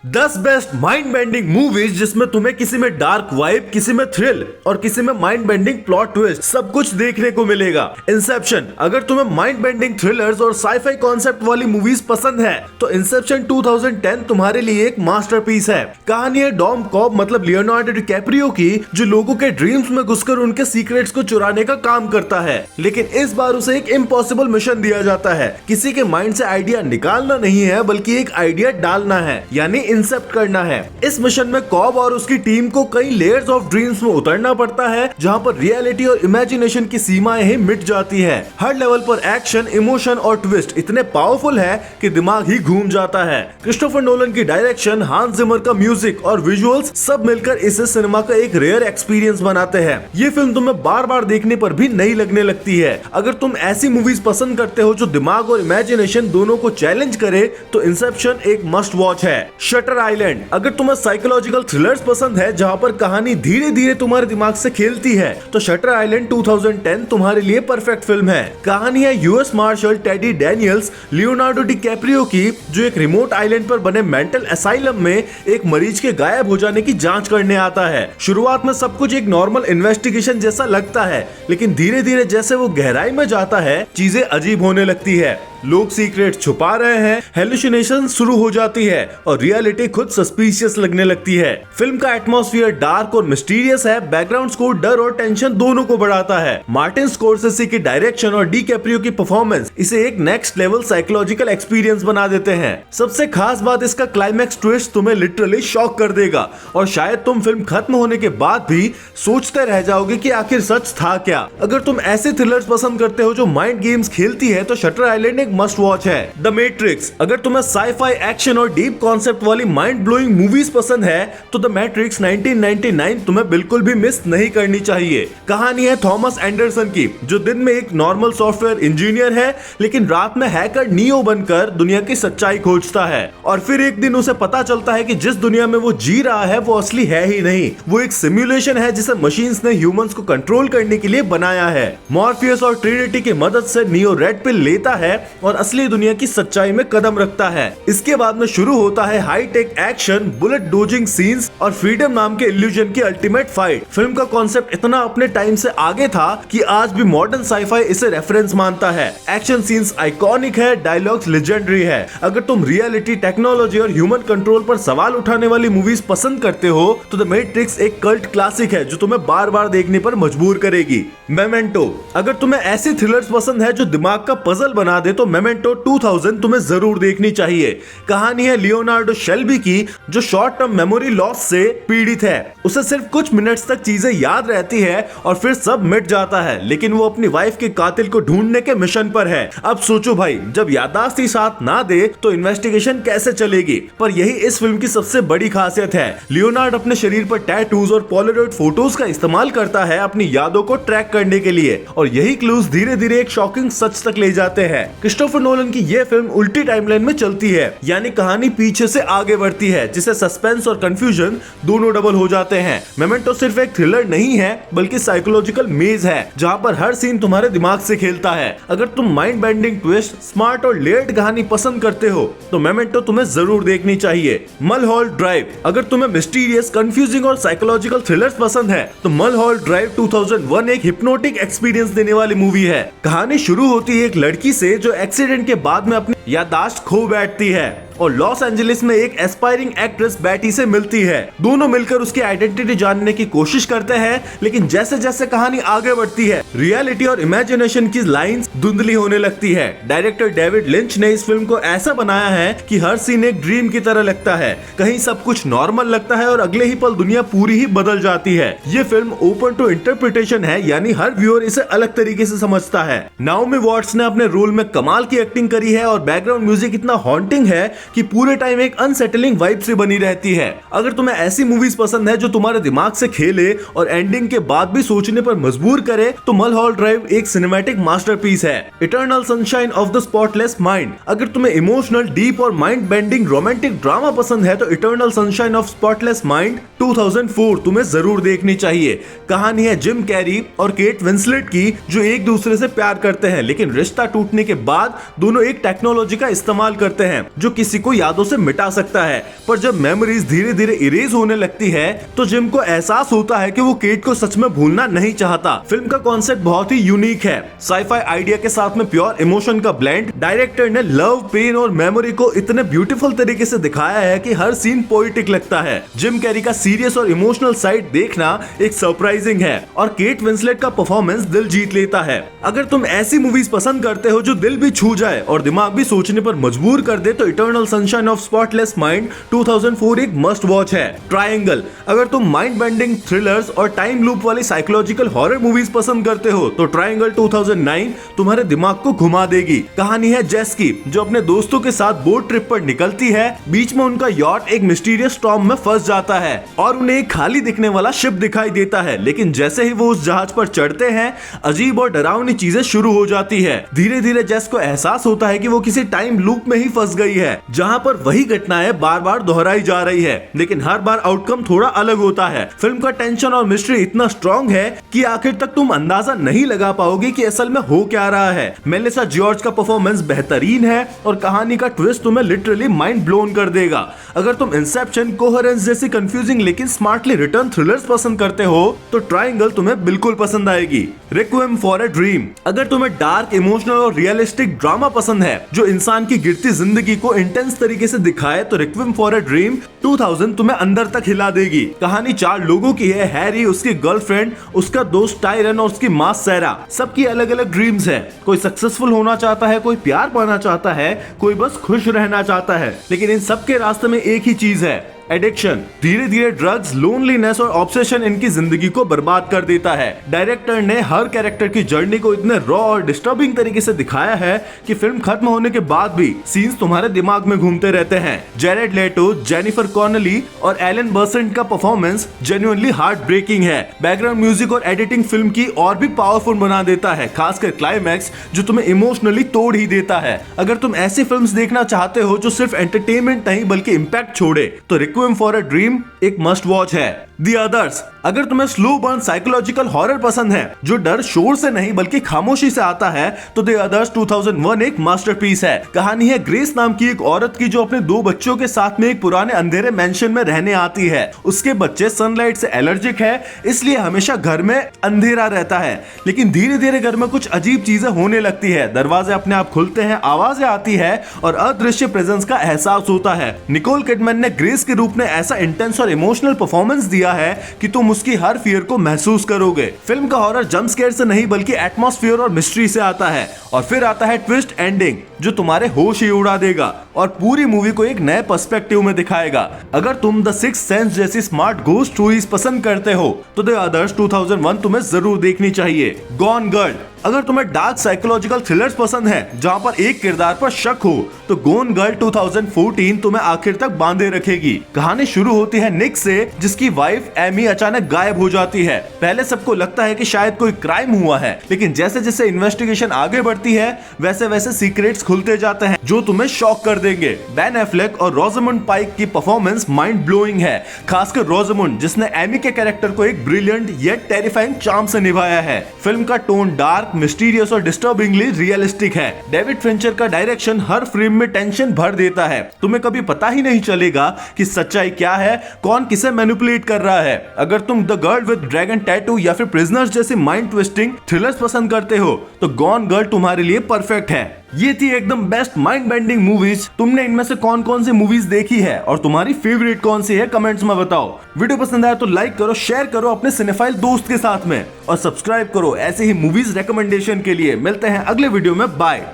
10 best mind bending movies जिसमें तुम्हें किसी में डार्क वाइब, किसी में थ्रिल और किसी में माइंड बेंडिंग प्लॉट ट्विस्ट सब कुछ देखने को मिलेगा। इंसेप्शन, अगर तुम्हें माइंड बेंडिंग थ्रिलर्स और साईफाई कॉन्सेप्ट वाली मूवीज पसंद है तो इंसेप्शन 2010 तुम्हारे लिए एक मास्टरपीस है। कहानी है डॉम कॉब मतलब लियोनार्डो डिकैप्रियो की, जो लोगों के ड्रीम्स में घुसकर उनके सीक्रेट्स को चुराने का काम करता है, लेकिन इस बार उसे एक इम्पॉसिबल मिशन दिया जाता है। किसी के माइंड से आइडिया निकालना नहीं है बल्कि एक आइडिया डालना है, यानी इंसेप्ट करना है। इस मिशन में कॉब और उसकी टीम को कई लेयर्स ऑफ ड्रीम्स में उतरना पड़ता है, जहां पर रियलिटी और इमेजिनेशन की सीमाएं ही मिट जाती है। हर लेवल पर एक्शन, इमोशन और ट्विस्ट इतने पावरफुल है कि दिमाग ही घूम जाता है। क्रिस्टोफर नोलन की डायरेक्शन, हांस जिमर का म्यूजिक और विजुअल्स सब मिलकर इसे सिनेमा का एक रेयर एक्सपीरियंस बनाते हैं। ये फिल्म तुम्हें बार बार देखने पर भी नई लगने लगती है। अगर तुम ऐसी मूवीज पसंद करते हो जो दिमाग और इमेजिनेशन दोनों को चैलेंज करे तो इंसेप्शन एक मस्ट वॉच है। शटर आइलैंड, अगर तुम्हें साइकोलॉजिकल थ्रिलर्स पसंद है जहां पर कहानी धीरे धीरे तुम्हारे दिमाग से खेलती है तो शटर आइलैंड 2010 तुम्हारे लिए परफेक्ट फिल्म है। कहानी है US marshal Teddy Daniels, Leonardo DiCaprio की, जो एक रिमोट आइलैंड पर बने मेंटल असाइलम में एक मरीज के गायब हो जाने की जांच करने आता है। शुरुआत में सब कुछ एक नॉर्मल इन्वेस्टिगेशन जैसा लगता है, लेकिन धीरे धीरे जैसे वो गहराई में जाता है चीजें अजीब होने लगती है। लोग सीक्रेट छुपा रहे हैं, हेलुसिनेशन शुरू हो जाती है और रियलिटी खुद सस्पिशियस लगने लगती है। फिल्म का एटमॉस्फेयर डार्क और मिस्टीरियस है। बैकग्राउंड स्कोर डर और टेंशन दोनों को बढ़ाता है। मार्टिन स्कोर्सेसी की डायरेक्शन और डिकैप्रियो की परफॉर्मेंस इसे एक नेक्स्ट लेवल साइकोलॉजिकल एक्सपीरियंस बना देते हैं। सबसे खास बात इसका क्लाइमैक्स ट्विस्ट तुम्हें लिटरली शॉक कर देगा और शायद तुम फिल्म खत्म होने के बाद भी सोचते रह जाओगे कि आखिर सच था क्या। अगर तुम ऐसे थ्रिलर्स पसंद करते हो जो माइंड गेम्स खेलती है तो शटर आइलैंड एक मस्ट वॉच है। द मैट्रिक्स, अगर तुम्हें साईफाई, एक्शन और डीप कॉन्सेप्ट वाली माइंड ब्लोइंग मूवीज पसंद है तो द मैट्रिक्स 1999 तुम्हें बिल्कुल भी मिस नहीं करनी चाहिए। कहानी है थॉमस एंडरसन की, जो दिन में एक नॉर्मल सॉफ्टवेयर इंजीनियर है लेकिन रात में हैकर नियो बनकर दुनिया की सच्चाई खोजता है और फिर एक दिन उसे पता चलता है कि जिस दुनिया में वो जी रहा है वो असली है ही नहीं, वो एक सिमुलेशन है जिसे मशीन्स ने ह्यूमंस को कंट्रोल करने के लिए बनाया है। मॉर्फियस और ट्रिनिटी की मदद से नियो रेड पिल लेता है और असली दुनिया की सच्चाई में कदम रखता है। इसके बाद में शुरू होता है high tech action, bullet dosing scenes और फ्रीडम नाम के इल्यूजन की अल्टीमेट फाइट। फिल्म का कॉन्सेप्ट इतना अपने टाइम से आगे था कि आज भी मॉडर्न साईफाई इसे रेफरेंस मानता है। एक्शन सीन्स आइकॉनिक है, डायलॉग्स लेजेंडरी है। अगर तुम रियलिटी, टेक्नोलॉजी और ह्यूमन कंट्रोल पर सवाल उठाने वाली मूवीज पसंद करते हो तो द मैट्रिक्स एक कल्ट क्लासिक है जो तुम्हें बार बार देखने पर मजबूर करेगी। मेमेंटो, अगर तुम्हें ऐसी थ्रिलर्स पसंद है जो दिमाग का पजल बना दे तो मेमेंटो 2000 तुम्हें जरूर देखनी चाहिए। कहानी है लियोनार्डो शेल्बी की, जो शॉर्ट टर्म मेमोरी लॉस से पीड़ित है। उसे सिर्फ कुछ मिनट्स तक चीजें याद रहती है और फिर सब मिट जाता है, लेकिन वो अपनी वाइफ के कातिल को ढूंढने के मिशन पर है। अब सोचो भाई, जब याददाश्त ही साथ ना दे तो इन्वेस्टिगेशन कैसे चलेगी। पर यही इस फिल्म की सबसे बड़ी खासियत है। लियोनार्ड अपने शरीर पर टैटूज और पोलारॉइड फोटोज का इस्तेमाल करता है अपनी यादों को ट्रैक करने के लिए और यही क्लूज धीरे धीरे एक शॉकिंग सच तक ले जाते हैं। क्रिस्टोफर नोलन की यह फिल्म उल्टी टाइमलाइन में चलती है, यानी कहानी पीछे से आगे बढ़ती है, जिससे सस्पेंस और कंफ्यूजन दोनों डबल हो जाते हैं। मेमेंटो सिर्फ एक थ्रिलर नहीं है बल्कि साइकोलॉजिकल मेज है, जहां पर हर सीन तुम्हारे दिमाग से खेलता है। अगर तुम माइंड बेंडिंग ट्विस्ट, स्मार्ट और लेयर्ड कहानी पसंद करते हो तो मेमेंटो तुम्हें जरूर देखनी चाहिए। मलहॉल्ड ड्राइव, अगर तुम्हें मिस्टीरियस, कंफ्यूजिंग और साइकोलॉजिकल थ्रिलर्स पसंद है तो मलहॉल्ड ड्राइव 2001 एक हिप्नोटिक एक्सपीरियंस देने वाली मूवी है। कहानी शुरू होती है एक लड़की से जो एक्सीडेंट के बाद में अपनी याददाश्त खो बैठती है और लॉस एंजलिस में एक एस्पायरिंग एक्ट्रेस बैटी से मिलती है। दोनों मिलकर उसकी आइडेंटिटी जानने की कोशिश करते हैं, लेकिन जैसे जैसे कहानी आगे बढ़ती है रियलिटी और इमेजिनेशन की लाइंस धुंधली होने लगती है। डायरेक्टर डेविड लिंच ने इस फिल्म को ऐसा बनाया है कि हर सीन एक ड्रीम की तरह लगता है। कहीं सब कुछ नॉर्मल लगता है और अगले ही पल दुनिया पूरी ही बदल जाती है। ये फिल्म ओपन टू इंटरप्रिटेशन है, यानी हर व्यूअर इसे अलग तरीके से समझता है। नाओमी वॉट्स ने अपने रोल में कमाल की एक्टिंग करी है और बैकग्राउंड म्यूजिक इतना हॉन्टिंग है कि पूरे टाइम एक अनसेटलिंग वाइब से बनी रहती है। अगर तुम्हें ऐसी मूवीज पसंद है जो तुम्हारे दिमाग से खेले और एंडिंग के बाद भी सोचने पर मजबूर करे तो मलहॉल्ड ड्राइव एक सिनेमैटिक मास्टरपीस है। Eternal sunshine of the spotless mind, अगर तुम्हें इमोशनल, डीप और माइंड बेंडिंग रोमांटिक ड्रामा पसंद है तो eternal sunshine of spotless mind 2004 तुम्हें जरूर देखनी चाहिए। कहानी है जिम कैरी और केट विंसलेट की, जो एक दूसरे से प्यार करते हैं लेकिन रिश्ता टूटने के बाद दोनों एक टेक्नोलॉजी का इस्तेमाल करते हैं जो किसी किसी को यादों से मिटा सकता है, पर जब मेमोरीज धीरे धीरे इरेज होने लगती है तो जिम को एहसास होता है कि वो केट को सच में भूलना नहीं चाहता। फिल्म का कॉन्सेप्ट बहुत ही यूनिक है, साईफाई आइडिया के साथ में प्योर इमोशन का ब्लेंड। डायरेक्टर ने लव, पेन और मेमोरी को इतने ब्यूटीफुल तरीके से दिखाया है कि हर सीन पोएटिक लगता है। जिम कैरी का सीरियस और इमोशनल साइड देखना एक सरप्राइजिंग है और केट विंसलेट का परफॉर्मेंस दिल जीत लेता है। अगर तुम ऐसी मूवीज पसंद करते हो जो दिल भी छू जाए और दिमाग भी सोचने पर मजबूर कर दे तो eternal sunshine of spotless mind 2004 एक मस्ट वॉच है। ट्रायंगल, अगर तुम माइंड बेंडिंग थ्रिलर्स और टाइम लूप वाली साइकोलॉजिकल हॉरर मूवीज पसंद करते हो तो ट्रायंगल 2009 तुम्हारे दिमाग को घुमा देगी। कहानी है जेस की, जो अपने दोस्तों के साथ बोट ट्रिप पर निकलती है। बीच में उनका यॉट एक मिस्टीरियस स्टॉर्म में फंस जाता है और उन्हें एक खाली दिखने वाला शिप दिखाई देता है, लेकिन जैसे ही वो उस जहाज पर चढ़ते हैं अजीब और डरावनी चीजें शुरू हो जाती है। धीरे धीरे जेस को एहसास होता है कि वो किसी टाइम लूप में ही फंस गई है, जहां पर वही घटनाएं बार बार दोहराई जा रही है, लेकिन हर बार आउटकम थोड़ा अलग होता है। फिल्म का टेंशन और मिस्ट्री इतना स्ट्रॉन्ग है कि आखिर तक तुम अंदाजा नहीं लगा पाओगे कि असल में हो क्या रहा है। मेलिसा जॉर्ज का परफॉर्मेंस बेहतरीन है और कहानी का ट्विस्ट तुम्हें लिटरली माइंड ब्लोन कर देगा। अगर तुम इंसेप्शन, कोहेरेंस जैसी कंफ्यूजिंग लेकिन स्मार्टली रिटर्न थ्रिलर्स पसंद करते हो तो ट्रायंगल तुम्हें बिल्कुल पसंद आएगी। रिक्विएम फॉर अ ड्रीम, अगर तुम्हें डार्क, इमोशनल और रियलिस्टिक ड्रामा पसंद है जो इंसान की गिरती जिंदगी को इंटेंस तरीके से दिखाए तो रिक्विएम फॉर अ ड्रीम 2000 तुम्हें अंदर तक हिला देगी। कहानी 4 लोगों की है, हैरी, उसकी गर्लफ्रेंड, उसका दोस्त टायरन और उसकी माँ सैरा। सबकी अलग अलग ड्रीम्स है। कोई सक्सेसफुल होना चाहता है, कोई प्यार पाना चाहता है, कोई बस खुश रहना चाहता है, लेकिन इन सबके रास्ते में एक ही चीज है, एडिक्शन। धीरे धीरे ड्रग्स, लोनलीनेस और ऑब्सेशन इनकी जिंदगी को बर्बाद कर देता है। डायरेक्टर ने हर कैरेक्टर की जर्नी को इतने रॉ और डिस्टर्बिंग तरीके से दिखाया है कि फिल्म खत्म होने के बाद भी सीन्स तुम्हारे दिमाग में घूमते रहते हैं। जेरेड लेटो, जेनिफर कॉनली और एलन बर्सेंट का परफॉर्मेंस जेन्युइनली हार्ट ब्रेकिंग है। बैकग्राउंड म्यूजिक और एडिटिंग फिल्म की और भी पावरफुल बना देता है, खासकर क्लाइमैक्स जो तुम्हें इमोशनली तोड़ ही देता है। अगर तुम ऐसी फिल्म्स देखना चाहते हो जो सिर्फ एंटरटेनमेंट नहीं बल्कि इम्पैक्ट छोड़े तो रिक्विएम फॉर अ ड्रीम एक मस्ट वॉच है। द अदर्स, अगर तुम्हें स्लो बर्न साइकोलॉजिकल हॉरर पसंद है जो डर शोर से नहीं बल्कि खामोशी से आता है तो द अदर्स 2001 एक मास्टरपीस है। कहानी है ग्रेस नाम की एक औरत की जो अपने 2 बच्चों के साथ में एक पुराने अंधेरे मेंशन में रहने आती है। उसके बच्चे सनलाइट से एलर्जिक है, इसलिए हमेशा घर में अंधेरा रहता है, लेकिन धीरे धीरे घर में कुछ अजीब चीजें होने लगती है। दरवाजे अपने आप खुलते हैं, आवाजें आती है और अदृश्य प्रेजेंस का एहसास होता है। निकोल किडमैन ने ग्रेस के रूप में ऐसा इंटेंस और इमोशनल परफॉर्मेंस दिया है कि तुम उसकी हर फियर को महसूस करोगे। फिल्म का हॉरर जंप स्केयर से नहीं बल्कि एटमॉस्फेयर और मिस्ट्री से आता है और फिर आता है ट्विस्ट एंडिंग जो तुम्हारे होश ही उड़ा देगा और पूरी मूवी को एक नए पर्सपेक्टिव में दिखाएगा। अगर तुम द सिक्स्थ सेंस जैसी स्मार्ट घोस्ट स्टोरीज पसंद करते हो तो द अदर्स 2001 तुम्हें जरूर देखनी चाहिए। गॉन गर्ल, अगर तुम्हें डार्क साइकोलॉजिकल थ्रिलर्स पसंद है जहां पर एक किरदार पर शक हो तो गॉन गर्ल 2014 तुम्हें आखिर तक बांधे रखेगी। कहानी शुरू होती है निक से, जिसकी वाइफ एमी अचानक गायब हो जाती है। पहले सबको लगता है कि शायद कोई क्राइम हुआ है, लेकिन जैसे जैसे इन्वेस्टिगेशन आगे बढ़ती है वैसे वैसे सीक्रेट्स खुलते जाते हैं जो तुम्हें शॉक कर देंगे। बेन एफ्लेक और रोजामुंड पाइक की परफॉर्मेंस माइंड ब्लोइंग है, खासकर रोजामुंड जिसने एमी के कैरेक्टर को एक ब्रिलियंट येट टेरिफाइंग चार्म से निभाया है। फिल्म का टोन डार्क, मिस्टीरियस और डिस्टर्बिंगली रियलिस्टिक है। डेविड फिंचर का डायरेक्शन हर फ्रेम में टेंशन भर देता है। तुम्हें कभी पता ही नहीं चलेगा कि सच्चाई क्या है, कौन किसे मैनिपुलेट कर रहा है। अगर तुम the girl with dragon tattoo या फिर प्रिजनर्स जैसे माइंड ट्विस्टिंग थ्रिलर्स पसंद करते हो तो गॉन गर्ल तुम्हारे लिए परफेक्ट है। ये थी एकदम बेस्ट माइंड बेंडिंग मूवीज। तुमने इनमें से कौन कौन सी मूवीज देखी है और तुम्हारी फेवरेट कौन सी है कमेंट्स में बताओ। वीडियो पसंद आया तो लाइक करो, शेयर करो अपने सिनेफाइल दोस्त के साथ में और सब्सक्राइब करो ऐसे ही मूवीज रिकमेंडेशन के लिए। मिलते हैं अगले वीडियो में, बाय।